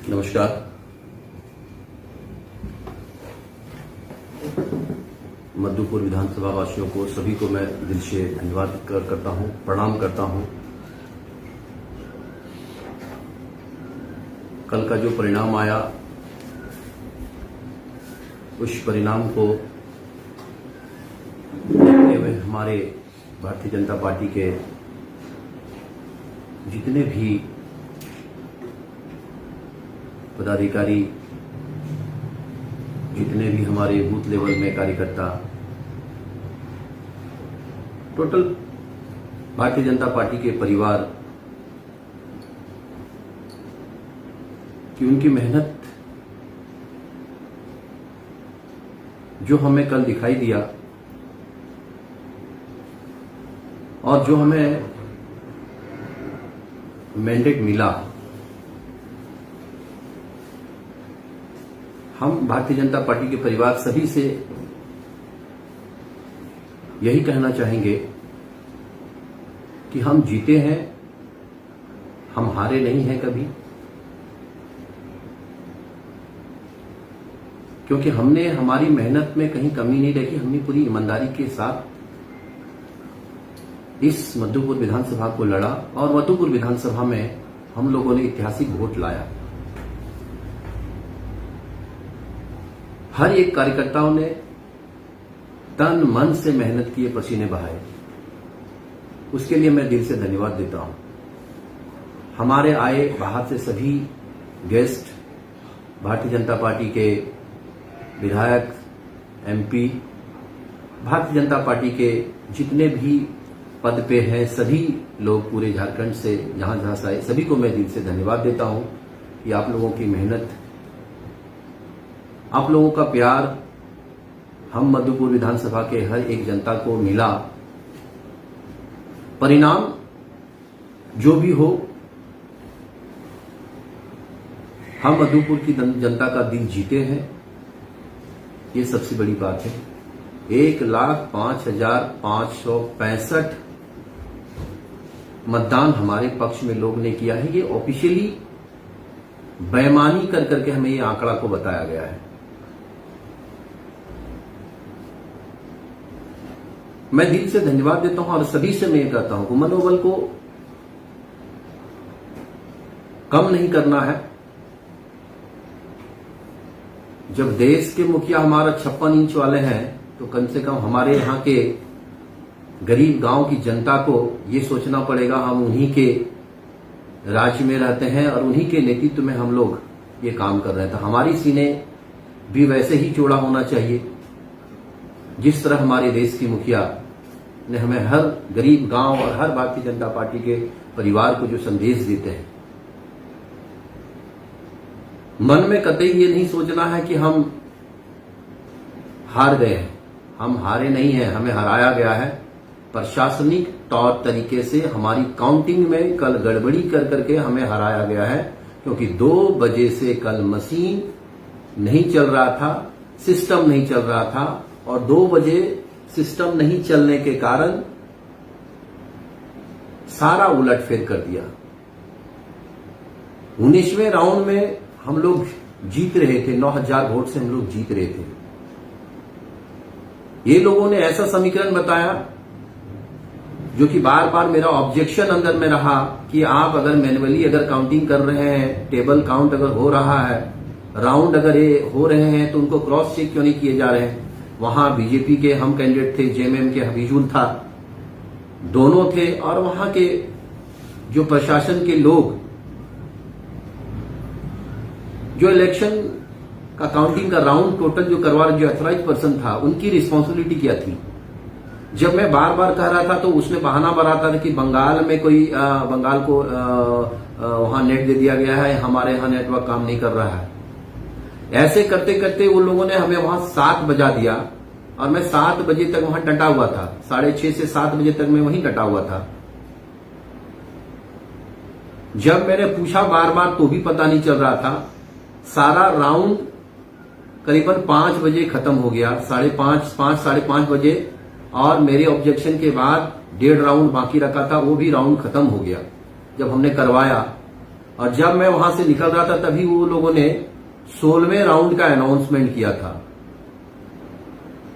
नमस्कार। मधुपुर विधानसभा वासियों को सभी को मैं दिल से धन्यवाद करता हूं, प्रणाम करता हूं। कल का जो परिणाम आया उस परिणाम को देखते हुए हमारे भारतीय जनता पार्टी के जितने भी पदाधिकारी, जितने भी हमारे बूथ लेवल में कार्यकर्ता, टोटल भारतीय जनता पार्टी के परिवार की उनकी मेहनत जो हमें कल दिखाई दिया और जो हमें मैंडेट मिला, हम भारतीय जनता पार्टी के परिवार सभी से यही कहना चाहेंगे कि हम जीते हैं, हम हारे नहीं हैं कभी, क्योंकि हमने हमारी मेहनत में कहीं कमी नहीं रखी। हमने पूरी ईमानदारी के साथ इस मधुपुर विधानसभा को लड़ा और मधुपुर विधानसभा में हम लोगों ने ऐतिहासिक वोट लाया। हर एक कार्यकर्ताओं ने तन मन से मेहनत किए, पसीने बहाए, उसके लिए मैं दिल से धन्यवाद देता हूं। हमारे आए बाहर से सभी गेस्ट, भारतीय जनता पार्टी के विधायक, एमपी, भारतीय जनता पार्टी के जितने भी पद पे हैं, सभी लोग पूरे झारखंड से जहां जहां से आए, सभी को मैं दिल से धन्यवाद देता हूं कि आप लोगों की मेहनत, आप लोगों का प्यार हम मधुपुर विधानसभा के हर एक जनता को मिला। परिणाम जो भी हो, हम मधुपुर की जनता का दिल जीते हैं, ये सबसे बड़ी बात है। 1,05,565 मतदान हमारे पक्ष में लोग ने किया है। ये ऑफिशियली बेईमानी कर करके हमें ये आंकड़ा को बताया गया है। मैं दिल से धन्यवाद देता हूं और सभी से मैं ये कहता हूं कि मनोबल को कम नहीं करना है। जब देश के मुखिया हमारा 56 इंच वाले हैं तो कम से कम हमारे यहां के गरीब गांव की जनता को ये सोचना पड़ेगा, हम उन्हीं के राज्य में रहते हैं और उन्हीं के नेतृत्व में हम लोग ये काम कर रहे हैं। तो हमारी सीने भी वैसे ही चौड़ा होना चाहिए जिस तरह हमारे देश की मुखिया ने हमें हर गरीब गांव और हर भारतीय जनता पार्टी के परिवार को जो संदेश देते हैं। मन में कतई ये नहीं सोचना है कि हम हार गए हैं। हम हारे नहीं हैं, हमें हराया गया है। प्रशासनिक तौर तरीके से हमारी काउंटिंग में कल गड़बड़ी कर करके हमें हराया गया है, क्योंकि 2 बजे से कल मशीन नहीं चल रहा था, सिस्टम नहीं चल रहा था और 2 बजे सिस्टम नहीं चलने के कारण सारा उलटफेर कर दिया। 19वें राउंड में हम लोग जीत रहे थे, 9,000 वोट से हम लोग जीत रहे थे। ये लोगों ने ऐसा समीकरण बताया जो कि बार बार मेरा ऑब्जेक्शन अंदर में रहा कि आप अगर मैन्युअली अगर काउंटिंग कर रहे हैं, टेबल काउंट अगर हो रहा है, राउंड अगर ये हो रहे हैं तो उनको क्रॉस चेक क्यों नहीं किए जा रहे हैं। वहां बीजेपी के हम कैंडिडेट थे, जेएमएम के हबीजुल था, दोनों थे और वहां के जो प्रशासन के लोग जो इलेक्शन का काउंटिंग का राउंड टोटल जो करवा जो अथॉराइज पर्सन था, उनकी रिस्पांसिबिलिटी क्या थी। जब मैं बार बार कह रहा था तो उसने बहाना बनाता था कि बंगाल में कोई बंगाल को वहां नेट दे दिया गया है, हमारे यहां नेटवर्क काम नहीं कर रहा है। ऐसे करते करते उन लोगों ने हमें वहां 7 बजा दिया और मैं 7 बजे तक वहां डटा हुआ था। 6:30 से 7 बजे तक मैं वहीं डटा हुआ था। जब मैंने पूछा बार बार तो भी पता नहीं चल रहा था। सारा राउंड करीबन 5 बजे खत्म हो गया, 5:30 बजे, और मेरे ऑब्जेक्शन के बाद 1.5 राउंड बाकी रखा था, वो भी राउंड खत्म हो गया। जब हमने करवाया और जब मैं वहां से निकल रहा था तभी वो लोगों ने 16वें राउंड का अनाउंसमेंट किया था।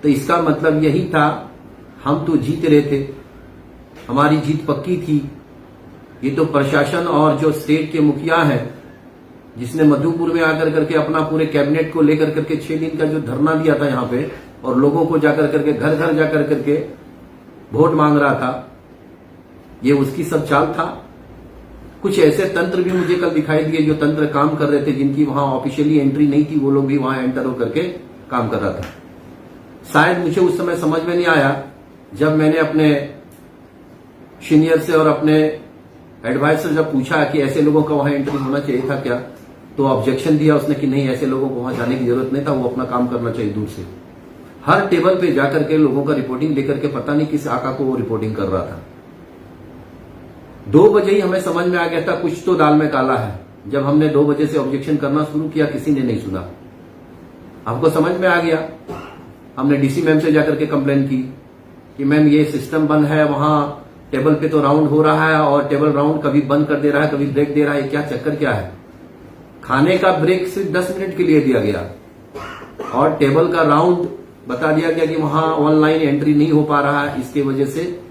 तो इसका मतलब यही था, हम तो जीत रहे थे, हमारी जीत पक्की थी। ये तो प्रशासन और जो स्टेट के मुखिया हैं, जिसने मधुपुर में आकर करके अपना पूरे कैबिनेट को लेकर करके 6 दिन का जो धरना दिया था यहां पे, और लोगों को जाकर करके घर घर जाकर करके वोट मांग रहा था, ये उसकी सब चाल था। कुछ ऐसे तंत्र भी मुझे कल दिखाई दिए जो तंत्र काम कर रहे थे, जिनकी वहां ऑफिशियली एंट्री नहीं थी, वो लोग भी वहां एंटर होकर के काम कर रहा था। शायद मुझे उस समय समझ में नहीं आया, जब मैंने अपने सीनियर से और अपने एडवाइजर जब पूछा कि ऐसे लोगों का वहां एंट्री होना चाहिए था क्या, तो ऑब्जेक्शन दिया उसने कि नहीं, ऐसे लोगों को वहां जाने की जरूरत नहीं था, वो अपना काम करना चाहिए दूर से। हर टेबल पे जाकर के लोगों का रिपोर्टिंग लेकर के पता नहीं किस आका को वो रिपोर्टिंग कर रहा था। 2 बजे ही हमें समझ में आ गया था कुछ तो दाल में काला है। जब हमने 2 बजे से ऑब्जेक्शन करना शुरू किया, किसी ने नहीं सुना। हमको समझ में आ गया, हमने डीसी मैम से जाकर के कंप्लेन की कि मैम ये सिस्टम बंद है, वहां टेबल पे तो राउंड हो रहा है और टेबल राउंड कभी बंद कर दे रहा है, कभी ब्रेक दे रहा है, क्या चक्कर क्या है। खाने का ब्रेक सिर्फ 10 मिनट के लिए दिया गया और टेबल का राउंड बता दिया गया कि वहां ऑनलाइन एंट्री नहीं हो पा रहा है, इसकी वजह से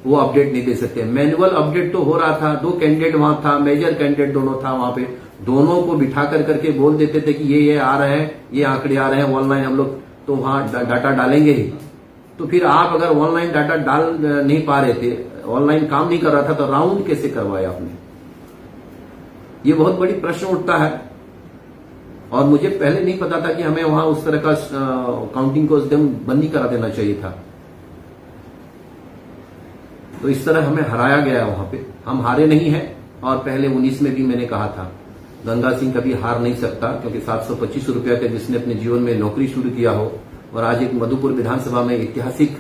वो अपडेट नहीं दे सकते। मैनुअल अपडेट तो हो रहा था, 2 कैंडिडेट वहां था, मेजर कैंडिडेट दोनों था वहां पे, दोनों को बिठा कर करके बोल देते थे कि ये आ रहे हैं, ये आंकड़े आ रहे हैं ऑनलाइन, हम लोग तो वहां डाटा डालेंगे ही। तो फिर आप अगर ऑनलाइन डाटा डाल नहीं पा रहे थे, ऑनलाइन काम नहीं कर रहा था, तो राउंड कैसे करवाया आपने? ये बहुत बड़ी प्रश्न उठता है। और मुझे पहले नहीं पता था कि हमें वहां उस तरह का काउंटिंग को एकदम बंद नहीं करा देना चाहिए था। तो इस तरह हमें हराया गया वहां पे। हम हारे नहीं हैं, और पहले 19 में भी मैंने कहा था गंगा सिंह कभी हार नहीं सकता, क्योंकि 725 रुपया के जिसने अपने जीवन में नौकरी शुरू किया हो और आज एक मधुपुर विधानसभा में ऐतिहासिक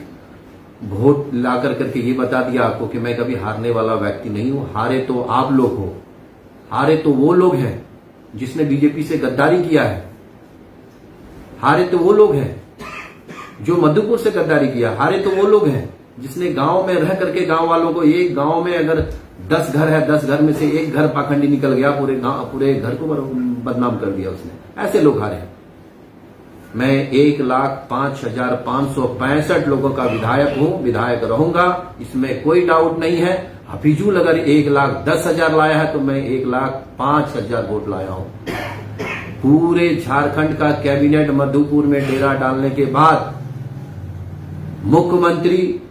वोट लाकर करके ये बता दिया आपको कि मैं कभी हारने वाला व्यक्ति नहीं हूं। हारे तो आप लोग हो, हारे तो वो लोग हैं जिसने बीजेपी से गद्दारी किया है, हारे तो वो लोग हैं जो मधुपुर से गद्दारी किया, हारे तो वो लोग हैं जिसने गांव में रह करके गांव वालों को, एक गांव में अगर 10 घर है, 10 घर में से एक घर पाखंडी निकल गया, पूरे घर को बदनाम कर दिया उसने। ऐसे लोग हारे। मैं 1,05,565 लोगों का विधायक हूं, विधायक रहूंगा, इसमें कोई डाउट नहीं है। हफीजुल अगर 1,10,000 लाया है तो मैं 1,05,000 वोट लाया हूं। पूरे झारखंड का कैबिनेट मधुपुर में डेरा डालने के बाद मुख्यमंत्री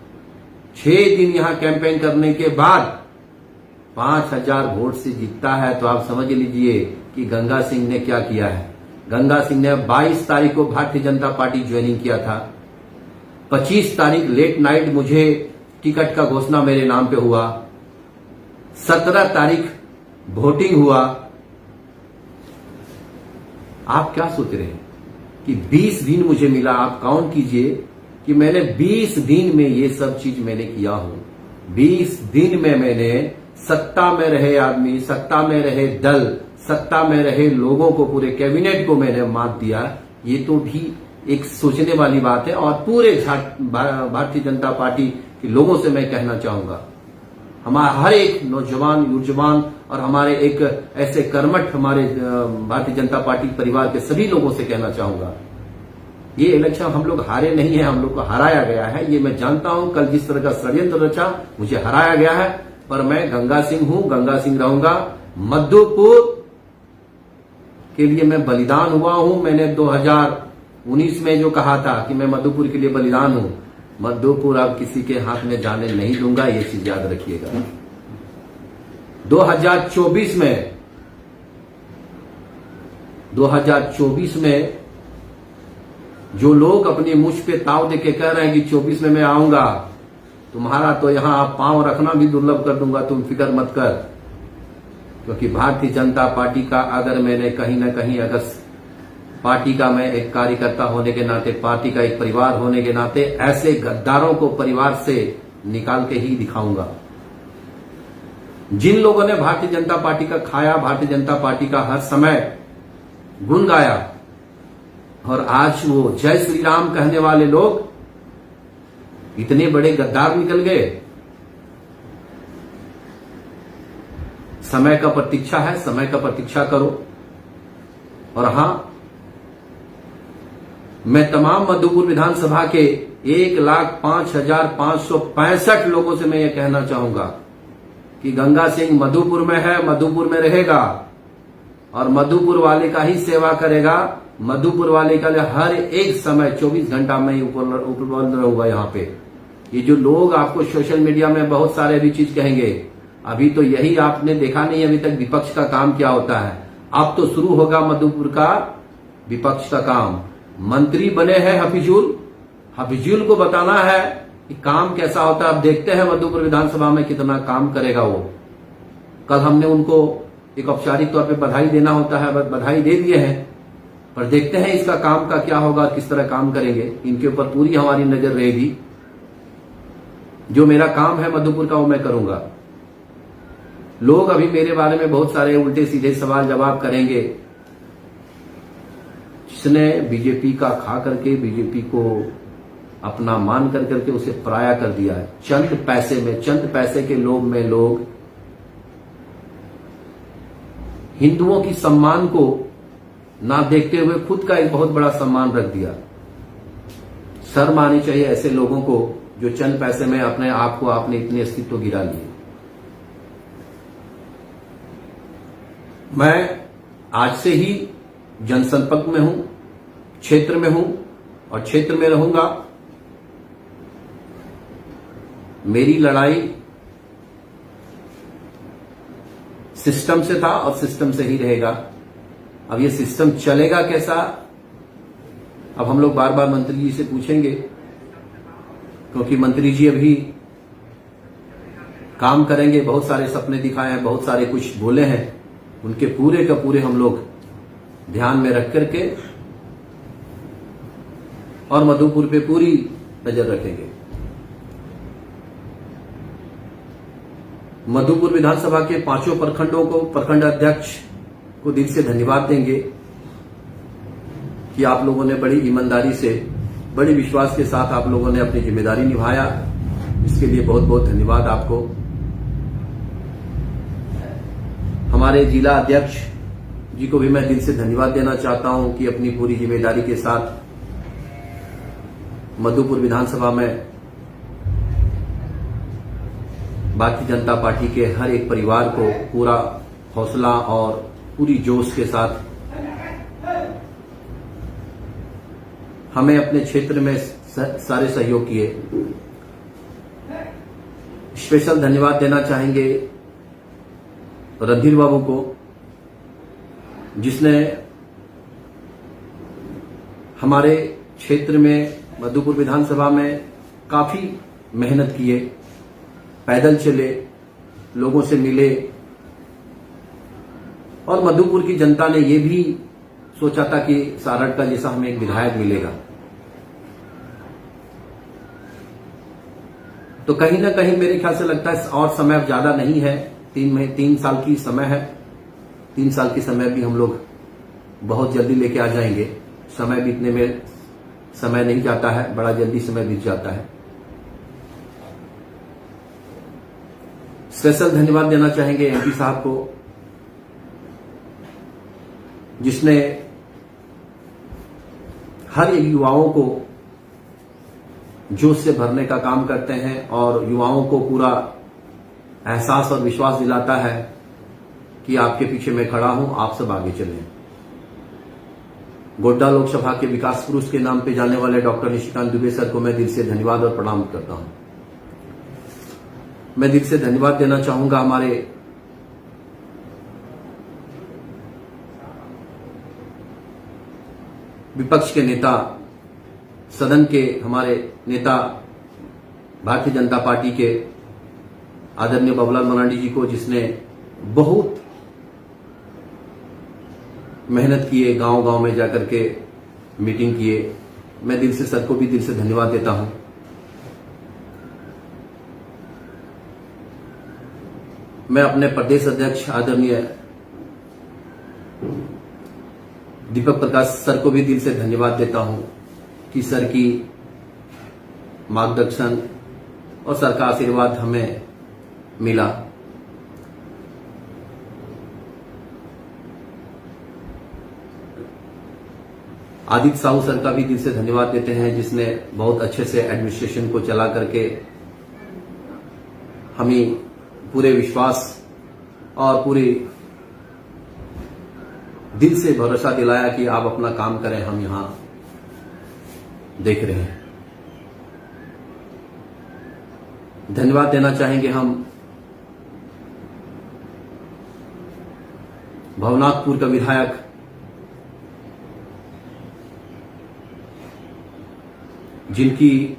6 दिन यहां कैंपेन करने के बाद 5,000 वोट से जीतता है, तो आप समझ लीजिए कि गंगा सिंह ने क्या किया है। गंगा सिंह ने 22 तारीख को भारतीय जनता पार्टी ज्वाइनिंग किया था। 25 तारीख लेट नाइट मुझे टिकट का घोषणा मेरे नाम पे हुआ। 17 तारीख वोटिंग हुआ। आप क्या सोच रहे हैं कि 20 दिन मुझे मिला? आप काउंट कीजिए कि मैंने 20 दिन में ये सब चीज मैंने किया हूं। 20 दिन में मैंने सत्ता में रहे आदमी, सत्ता में रहे दल, सत्ता में रहे लोगों को, पूरे कैबिनेट को मैंने मात दिया। ये तो भी एक सोचने वाली बात है। और पूरे भारतीय जनता पार्टी के लोगों से मैं कहना चाहूंगा, हमारा हर एक नौजवान, युवजवान और हमारे एक ऐसे कर्मठ हमारे भारतीय जनता पार्टी परिवार के सभी लोगों से कहना चाहूंगा, ये इलेक्शन हम लोग हारे नहीं है, हम लोग को हराया गया है। ये मैं जानता हूं, कल जिस तरह का षड्यंत्र रचा, मुझे हराया गया है, पर मैं गंगा सिंह हूं, गंगा सिंह रहूंगा। मधुपुर के लिए मैं बलिदान हुआ हूं। मैंने 2019 में जो कहा था कि मैं मधुपुर के लिए बलिदान हूं, मधुपुर अब किसी के हाथ में जाने नहीं दूंगा, ये चीज याद रखिएगा। 2024 में जो लोग अपनी मुझ पे ताव देके कह रहे हैं कि 24 में मैं आऊंगा, तुम्हारा तो यहां आप पांव रखना भी दुर्लभ कर दूंगा, तुम फिक्र मत कर। क्योंकि भारतीय जनता पार्टी का अगर मैंने कहीं ना कहीं, अगर पार्टी का मैं एक कार्यकर्ता होने के नाते, पार्टी का एक परिवार होने के नाते, ऐसे गद्दारों को परिवार से निकाल के ही दिखाऊंगा। जिन लोगों ने भारतीय जनता पार्टी का खाया, भारतीय जनता पार्टी का हर समय गुण गाया, और आज वो जय श्री राम कहने वाले लोग इतने बड़े गद्दार निकल गए। समय का प्रतीक्षा है, समय का प्रतीक्षा करो। और हां, मैं तमाम मधुपुर विधानसभा के 1,05,565 लोगों से मैं ये कहना चाहूंगा कि गंगा सिंह मधुपुर में है, मधुपुर में रहेगा और मधुपुर वाले का ही सेवा करेगा। मधुपुर वाले का हर एक समय 24 घंटा में उपलब्ध रहूंगा यहाँ पे। ये जो लोग आपको सोशल मीडिया में बहुत सारे भी चीज कहेंगे, अभी तो यही आपने देखा नहीं अभी तक विपक्ष का काम क्या होता है। अब तो शुरू होगा मधुपुर का विपक्ष का काम। मंत्री बने हैं हफीजुल को बताना है कि काम कैसा होता है। अब देखते हैं मधुपुर विधानसभा में कितना काम करेगा वो। कल हमने उनको एक औपचारिक तौर पे बधाई देना होता है, बधाई दे दिए हैं, पर देखते हैं इसका काम का क्या होगा, किस तरह काम करेंगे। इनके ऊपर पूरी हमारी नजर रहेगी। जो मेरा काम है मधुपुर का वो मैं करूंगा। लोग अभी मेरे बारे में बहुत सारे उल्टे सीधे सवाल जवाब करेंगे। जिसने बीजेपी का खा करके बीजेपी को अपना मान कर करके उसे पराया कर दिया है, चंद पैसे के लोभ में लोग हिंदुओं की सम्मान को ना देखते हुए खुद का एक बहुत बड़ा सम्मान रख दिया। शर्म आनी चाहिए ऐसे लोगों को जो चंद पैसे में अपने आप को आपने इतने अस्तित्व गिरा लिए। मैं आज से ही जनसंपर्क में हूं, क्षेत्र में हूं और क्षेत्र में रहूंगा। मेरी लड़ाई सिस्टम से था और सिस्टम से ही रहेगा। अब ये सिस्टम चलेगा कैसा, अब हम लोग बार बार मंत्री जी से पूछेंगे, क्योंकि मंत्री जी अभी काम करेंगे। बहुत सारे सपने दिखाए हैं, बहुत सारे कुछ बोले हैं, उनके पूरे का पूरे हम लोग ध्यान में रख करके और मधुपुर पे पूरी नजर रखेंगे। मधुपुर विधानसभा के 5 प्रखंडों को, प्रखंड अध्यक्ष को दिल से धन्यवाद देंगे कि आप लोगों ने बड़ी ईमानदारी से, बड़े विश्वास के साथ आप लोगों ने अपनी जिम्मेदारी निभाया। इसके लिए बहुत बहुत धन्यवाद आपको। हमारे जिला अध्यक्ष जी को भी मैं दिल से धन्यवाद देना चाहता हूं कि अपनी पूरी जिम्मेदारी के साथ मधुपुर विधानसभा में भारतीय जनता पार्टी के हर एक परिवार को पूरा हौसला और पूरी जोश के साथ हमें अपने क्षेत्र में सारे सहयोग किए। स्पेशल धन्यवाद देना चाहेंगे रणधीर बाबू को, जिसने हमारे क्षेत्र में मधुपुर विधानसभा में काफी मेहनत किए, पैदल चले, लोगों से मिले और मधुपुर की जनता ने यह भी सोचा था कि सारठ का जैसा हमें एक विधायक मिलेगा। तो कहीं ना कहीं मेरे ख्याल से लगता है और समय अब ज्यादा नहीं है, 3 साल की समय है। 3 साल की समय भी हम लोग बहुत जल्दी लेके आ जाएंगे। समय बीतने में समय नहीं जाता है, बड़ा जल्दी समय बीत जाता है। स्पेशल धन्यवाद देना चाहेंगे एमपी साहब को, जिसने हर एक युवाओं को जोश से भरने का काम करते हैं और युवाओं को पूरा एहसास और विश्वास दिलाता है कि आपके पीछे मैं खड़ा हूं, आप सब आगे चलें। गोड्डा लोकसभा के विकास पुरुष के नाम पे जाने वाले डॉक्टर निशिकांत दुबे सर को मैं दिल से धन्यवाद और प्रणाम करता हूं। मैं दिल से धन्यवाद देना चाहूंगा हमारे विपक्ष के नेता, सदन के हमारे नेता, भारतीय जनता पार्टी के आदरणीय बाबूलाल मरांडी जी को, जिसने बहुत मेहनत किए, गांव-गांव में जाकर के मीटिंग किए। मैं दिल से सर को भी दिल से धन्यवाद देता हूं। मैं अपने प्रदेश अध्यक्ष आदरणीय दीपक प्रकाश सर को भी दिल से धन्यवाद देता हूं कि सर की मार्गदर्शन और सर का आशीर्वाद हमें मिला। आदित्य साहू सर का भी दिल से धन्यवाद देते हैं, जिसने बहुत अच्छे से एडमिनिस्ट्रेशन को चला करके हमें पूरे विश्वास और पूरे दिल से भरोसा दिलाया कि आप अपना काम करें, हम यहां देख रहे हैं। धन्यवाद देना चाहेंगे हम भवनाथपुर का विधायक जिनकी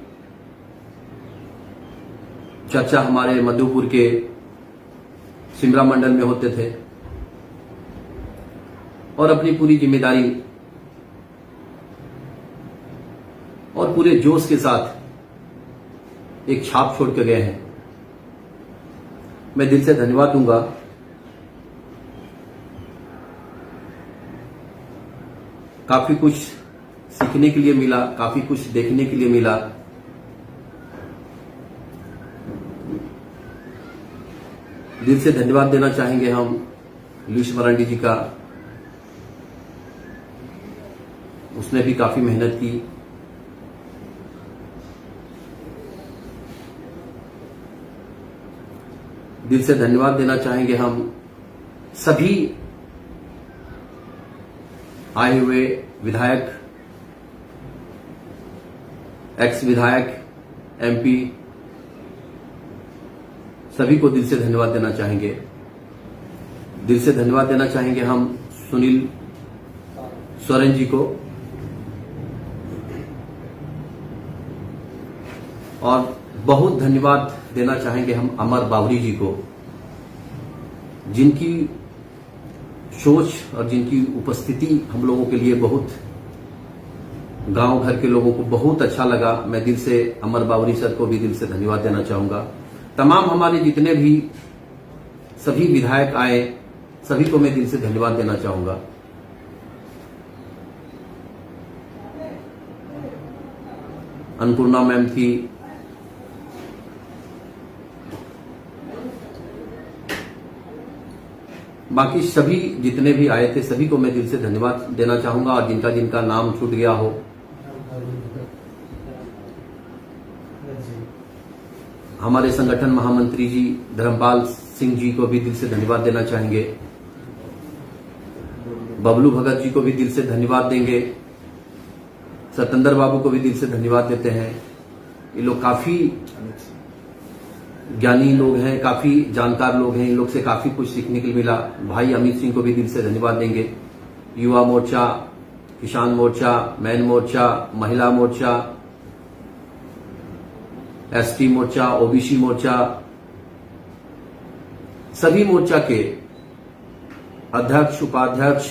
चर्चा हमारे मधुपुर के सिमरा मंडल में होते थे और अपनी पूरी जिम्मेदारी और पूरे जोश के साथ एक छाप छोड़ के गए हैं। मैं दिल से धन्यवाद दूंगा काफी कुछ सीखने के लिए मिला, काफी कुछ देखने के लिए मिला। दिल से धन्यवाद देना चाहेंगे हम लुईस मरांडी जी का, उसने भी काफी मेहनत की। दिल से धन्यवाद देना चाहेंगे हम सभी आए हुए विधायक, एक्स विधायक, एमपी, सभी को दिल से धन्यवाद देना चाहेंगे। दिल से धन्यवाद देना चाहेंगे हम सुनील सोरेन जी को और बहुत धन्यवाद देना चाहेंगे हम अमर बावरी जी को, जिनकी सोच और जिनकी उपस्थिति हम लोगों के लिए बहुत, गांव घर के लोगों को बहुत अच्छा लगा। मैं दिल से अमर बावरी सर को भी दिल से धन्यवाद देना चाहूंगा। तमाम हमारे जितने भी सभी विधायक आए, सभी को मैं दिल से धन्यवाद देना चाहूंगा। अन्नपूर्णा मैम थी, बाकी सभी जितने भी आए थे सभी को मैं दिल से धन्यवाद देना चाहूंगा और जिनका जिनका नाम छूट गया हो, हमारे संगठन महामंत्री जी धर्मपाल सिंह जी को भी दिल से धन्यवाद देना चाहेंगे। बबलू भगत जी को भी दिल से धन्यवाद देंगे। सतेंद्र बाबू को भी दिल से धन्यवाद देते हैं। ये लोग काफी ज्ञानी लोग हैं, काफी जानकार लोग हैं, इन लोग से काफी कुछ सीखने के लिए मिला। भाई अमित सिंह को भी दिल से धन्यवाद देंगे। युवा मोर्चा, किसान मोर्चा, मैन मोर्चा, महिला मोर्चा, एसटी मोर्चा, ओबीसी मोर्चा, सभी मोर्चा के अध्यक्ष, उपाध्यक्ष,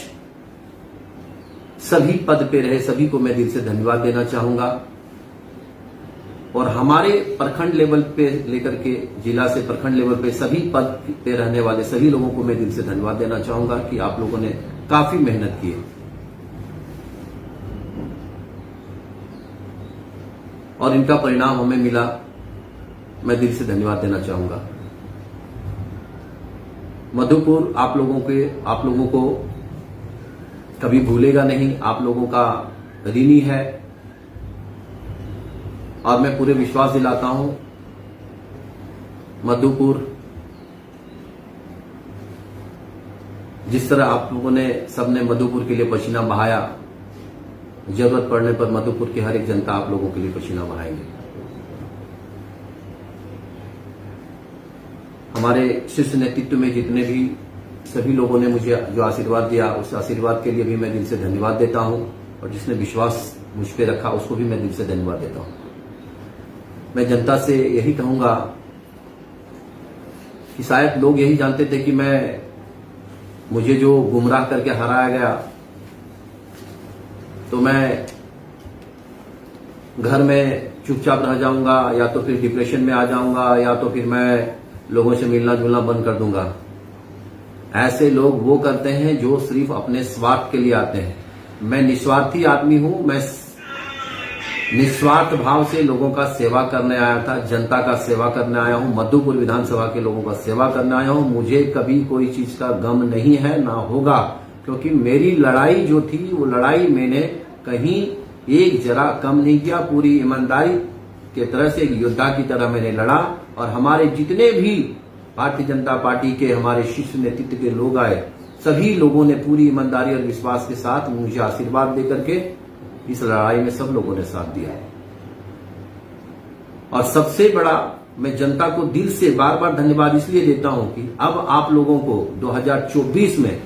सभी पद पे रहे सभी को मैं दिल से धन्यवाद देना चाहूंगा। और हमारे प्रखंड लेवल पे लेकर के जिला से प्रखंड लेवल पे सभी पद पे रहने वाले सभी लोगों को मैं दिल से धन्यवाद देना चाहूंगा कि आप लोगों ने काफी मेहनत की है और इनका परिणाम हमें मिला। मैं दिल से धन्यवाद देना चाहूंगा। मधुपुर आप लोगों को कभी भूलेगा नहीं, आप लोगों का ऋणी है और मैं पूरे विश्वास दिलाता हूं मधुपुर जिस तरह आप लोगों ने सबने मधुपुर के लिए पसीना बहाया, जरूरत पड़ने पर मधुपुर की हर एक जनता आप लोगों के लिए पसीना बहाएंगे। हमारे शीर्ष नेतृत्व में जितने भी सभी लोगों ने मुझे जो आशीर्वाद दिया, उस आशीर्वाद के लिए भी मैं दिल से धन्यवाद देता हूं और जिसने विश्वास मुझ पे रखा उसको भी मैं दिल से धन्यवाद देता हूं। मैं जनता से यही कहूंगा कि शायद लोग यही जानते थे कि मुझे जो गुमराह करके हराया गया तो मैं घर में चुपचाप रह जाऊंगा या तो फिर डिप्रेशन में आ जाऊंगा या तो फिर मैं लोगों से मिलना जुलना बंद कर दूंगा। ऐसे लोग वो करते हैं जो सिर्फ अपने स्वार्थ के लिए आते हैं। मैं निस्वार्थी आदमी हूं, मैं निस्वार्थ भाव से लोगों का सेवा करने आया था, जनता का सेवा करने आया हूं, मधुपुर विधानसभा के लोगों का सेवा करने आया हूं। मुझे कभी कोई चीज का गम नहीं है, ना होगा, क्योंकि मेरी लड़ाई जो थी वो लड़ाई मैंने कहीं एक जरा कम नहीं किया। पूरी ईमानदारी के तरह से एक योद्धा की तरह मैंने लड़ा और हमारे जितने भी भारतीय जनता पार्टी के हमारे शीर्ष नेतृत्व के लोग आए, सभी लोगों ने पूरी ईमानदारी और विश्वास के साथ मुझे आशीर्वाद देकर के इस लड़ाई में सब लोगों ने साथ दिया है। और सबसे बड़ा मैं जनता को दिल से बार बार धन्यवाद इसलिए देता हूं कि अब आप लोगों को 2024 में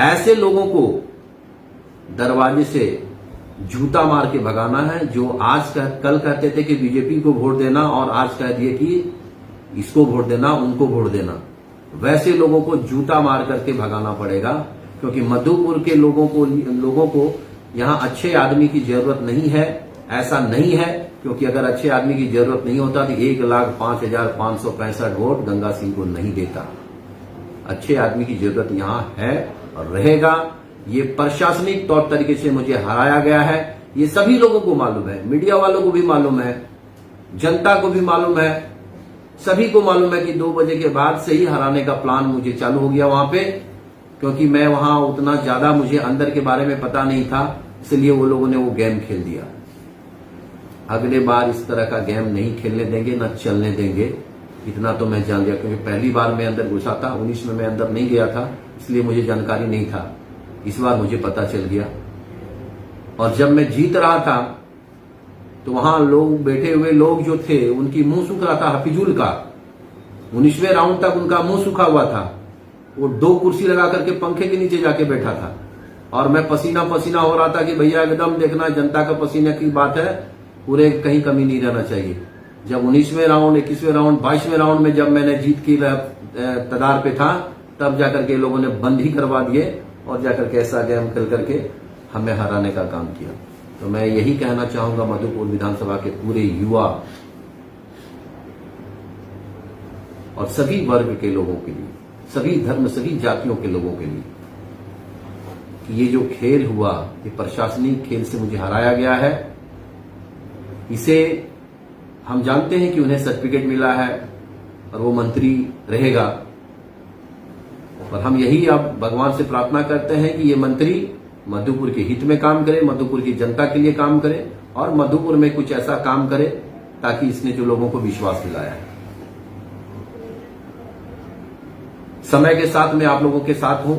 ऐसे लोगों को दरवाजे से जूता मार के भगाना है जो कल कहते थे कि बीजेपी को वोट देना और आज कह दिए कि इसको वोट देना, उनको वोट देना। वैसे लोगों को जूता मार करके भगाना पड़ेगा, क्योंकि मधुपुर के लोगों को यहां अच्छे आदमी की जरूरत नहीं है। ऐसा नहीं है, क्योंकि अगर अच्छे आदमी की जरूरत नहीं होता तो 1,05,565 वोट गंगा सिंह को नहीं देता। अच्छे आदमी की जरूरत यहां है और रहेगा। ये प्रशासनिक तौर तरीके से मुझे हराया गया है, ये सभी लोगों को मालूम है, मीडिया वालों को भी मालूम है, जनता को भी मालूम है, सभी को मालूम है कि 2 बजे के बाद से ही हराने का प्लान मुझे चालू हो गया वहां पे, क्योंकि मैं वहां उतना ज्यादा मुझे अंदर के बारे में पता नहीं था, इसलिए वो लोगों ने वो गेम खेल दिया। अगले बार इस तरह का गेम नहीं खेलने देंगे, न चलने देंगे, इतना तो मैं जान लिया। क्योंकि पहली बार मैं अंदर घुसा था, 19 में मैं अंदर नहीं गया था, इसलिए मुझे जानकारी नहीं था। इस बार मुझे पता चल गया। और जब मैं जीत रहा था तो वहां लोग बैठे हुए लोग जो थे उनकी मुंह सूख रहा था, हफीजुल का 19वें राउंड तक उनका मुंह सूखा हुआ था। वो 2 कुर्सी लगा करके पंखे के नीचे जाके बैठा था और मैं पसीना पसीना हो रहा था कि भैया एकदम देखना, जनता का पसीने की बात है, पूरे कहीं कमी नहीं रहना चाहिए। जब 19वें राउंड, 21वें राउंड, 22वें राउंड में जब मैंने जीत की कगार पे था, तब जाकर के लोगों ने बंद ही करवा दिए और जाकर के ऐसा गेम खेल करके हमें हराने का काम किया। तो मैं यही कहना चाहूंगा मधुपुर विधानसभा के पूरे युवा और सभी वर्ग के लोगों के लिए, सभी धर्म, सभी जातियों के लोगों के लिए, कि ये जो खेल हुआ, ये प्रशासनिक खेल से मुझे हराया गया है। इसे हम जानते हैं कि उन्हें सर्टिफिकेट मिला है और वो मंत्री रहेगा, और हम यही अब भगवान से प्रार्थना करते हैं कि ये मंत्री मधुपुर के हित में काम करे, मधुपुर की जनता के लिए काम करे और मधुपुर में कुछ ऐसा काम करे ताकि इसने जो लोगों को विश्वास दिलाया है। समय के साथ मैं आप लोगों के साथ हूं।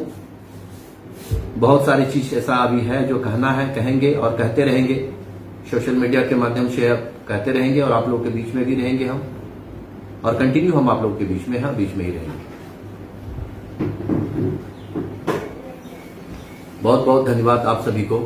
बहुत सारी चीज ऐसा अभी है जो कहना है, कहेंगे और कहते रहेंगे। सोशल मीडिया के माध्यम से अब कहते रहेंगे और आप लोगों के बीच में भी रहेंगे हम, और कंटिन्यू हम आप लोगों के बीच में हैं, बीच में ही रहेंगे। बहुत बहुत धन्यवाद आप सभी को।